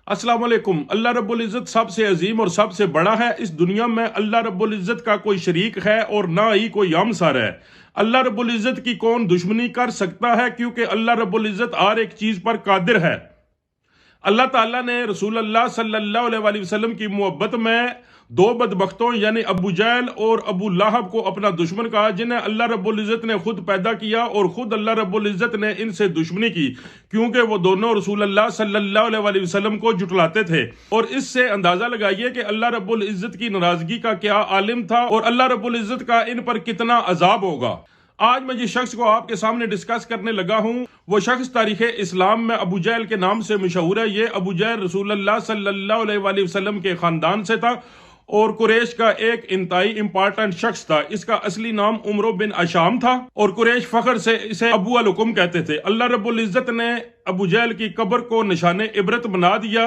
अस्सलाम वालेकुम। अल्लाह रब्बुल इज़्ज़त सबसे अजीम और सबसे बड़ा है। इस दुनिया में अल्लाह रब्बुल इज़्ज़त का कोई शरीक है और ना ही कोई हमसर है। अल्लाह रब्बुल इज़्ज़त की कौन दुश्मनी कर सकता है, क्योंकि अल्लाह रब्बुल इज़्ज़त हर एक चीज पर कादिर है। अल्लाह ताला ने रसूल अल्लाह सल्लल्लाहु अलैहि वसल्लम की मोहब्बत में दो बदबख्तों यानी अबू जहल और अबू लाहब को अपना दुश्मन कहा, जिन्हें अल्लाह रब्बुल इज़्ज़त ने खुद पैदा किया और खुद अल्लाह रब्बुल इज़्ज़त ने इनसे दुश्मनी की, क्योंकि वो दोनों रसूल अल्लाह सल्लल्लाहु अलैहि वसल्लम को जुटलाते थे। और इससे अंदाजा लगाइए कि अल्लाह रब्बुल इज़्ज़त की नाराजगी का क्या आलिम था और अल्लाह रब्बुल इज़्ज़त का इन पर कितना अजाब होगा। आज मैं जिस शख्स को आपके सामने डिस्कस करने लगा हूं, वो शख्स तारीख इस्लाम में अबू जहल के नाम से मशहूर है। ये अबू जहल रसूल अल्लाह सल्लल्लाहु अलैहि वसल्लम के खानदान से था और कुरैश का एक इंतहाई इंपॉर्टेंट शख्स था। इसका असली नाम उमर बिन अशाम था और कुरैश फखर से इसे अबू अल हुकुम कहते थे। अल्लाह रब्बुल इज़्ज़त ने अबू जहल की कब्र को निशाने इबरत बना दिया।